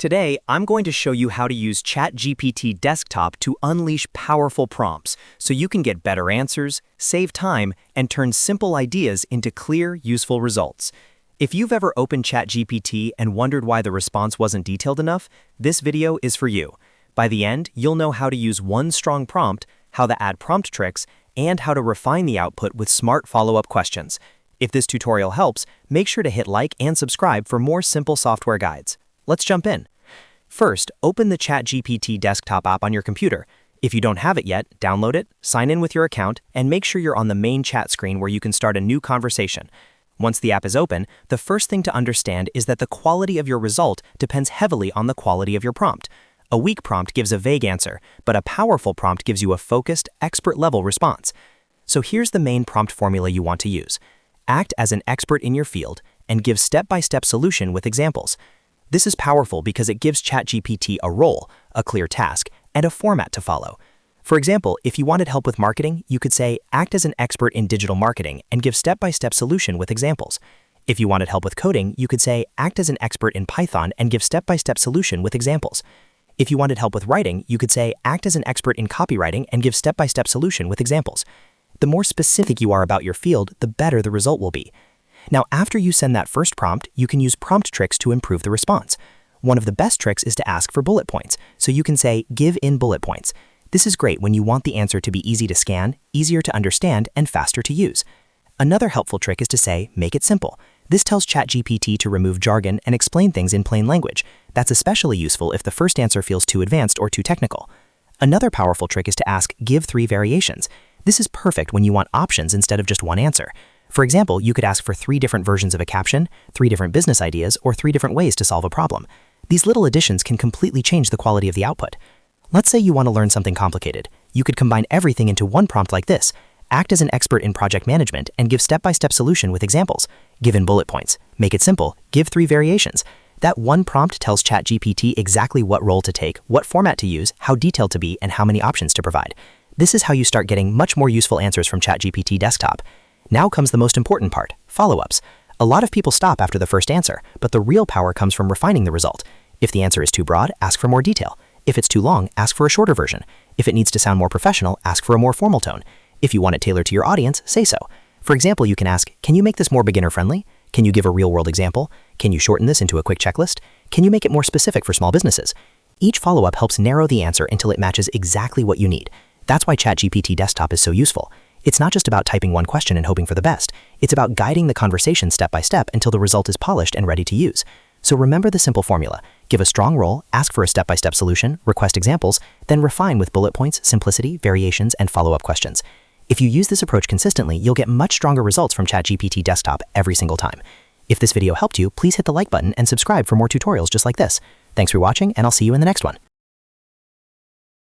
Today, I'm going to show you how to use ChatGPT Desktop to unleash powerful prompts so you can get better answers, save time, and turn simple ideas into clear, useful results. If you've ever opened ChatGPT and wondered why the response wasn't detailed enough, this video is for you. By the end, you'll know how to use one strong prompt, how to add prompt tricks, and how to refine the output with smart follow-up questions. If this tutorial helps, make sure to hit like and subscribe for more simple software guides. Let's jump in. First, open the ChatGPT Desktop app on your computer. If you don't have it yet, download it, sign in with your account, and make sure you're on the main chat screen where you can start a new conversation. Once the app is open, the first thing to understand is that the quality of your result depends heavily on the quality of your prompt. A weak prompt gives a vague answer, but a powerful prompt gives you a focused, expert-level response. So here's the main prompt formula you want to use. Act as an expert in your field and give step-by-step solution with examples. This is powerful because it gives ChatGPT a role, a clear task, and a format to follow. For example, if you wanted help with marketing, you could say, act as an expert in digital marketing and give step-by-step solution with examples. If you wanted help with coding, you could say, act as an expert in Python and give step-by-step solution with examples. If you wanted help with writing, you could say, act as an expert in copywriting and give step-by-step solution with examples. The more specific you are about your field, the better the result will be. Now, after you send that first prompt, you can use prompt tricks to improve the response. One of the best tricks is to ask for bullet points, so you can say, give in bullet points. This is great when you want the answer to be easy to scan, easier to understand, and faster to use. Another helpful trick is to say, make it simple. This tells ChatGPT to remove jargon and explain things in plain language. That's especially useful if the first answer feels too advanced or too technical. Another powerful trick is to ask, give 3 variations. This is perfect when you want options instead of just one answer. For example, you could ask for 3 different versions of a caption, 3 different business ideas, or 3 different ways to solve a problem. These little additions can completely change the quality of the output. Let's say you want to learn something complicated. You could combine everything into one prompt like this. Act as an expert in project management and give step-by-step solution with examples. Give in bullet points. Make it simple. Give 3 variations. That one prompt tells ChatGPT exactly what role to take, what format to use, how detailed to be, and how many options to provide. This is how you start getting much more useful answers from ChatGPT Desktop. Now comes the most important part, follow-ups. A lot of people stop after the first answer, but the real power comes from refining the result. If the answer is too broad, ask for more detail. If it's too long, ask for a shorter version. If it needs to sound more professional, ask for a more formal tone. If you want it tailored to your audience, say so. For example, you can ask, can you make this more beginner-friendly? Can you give a real-world example? Can you shorten this into a quick checklist? Can you make it more specific for small businesses? Each follow-up helps narrow the answer until it matches exactly what you need. That's why ChatGPT Desktop is so useful. It's not just about typing one question and hoping for the best. It's about guiding the conversation step by step until the result is polished and ready to use. So remember the simple formula. Give a strong role, ask for a step-by-step solution, request examples, then refine with bullet points, simplicity, variations, and follow-up questions. If you use this approach consistently, you'll get much stronger results from ChatGPT Desktop every single time. If this video helped you, please hit the like button and subscribe for more tutorials just like this. Thanks for watching, and I'll see you in the next one.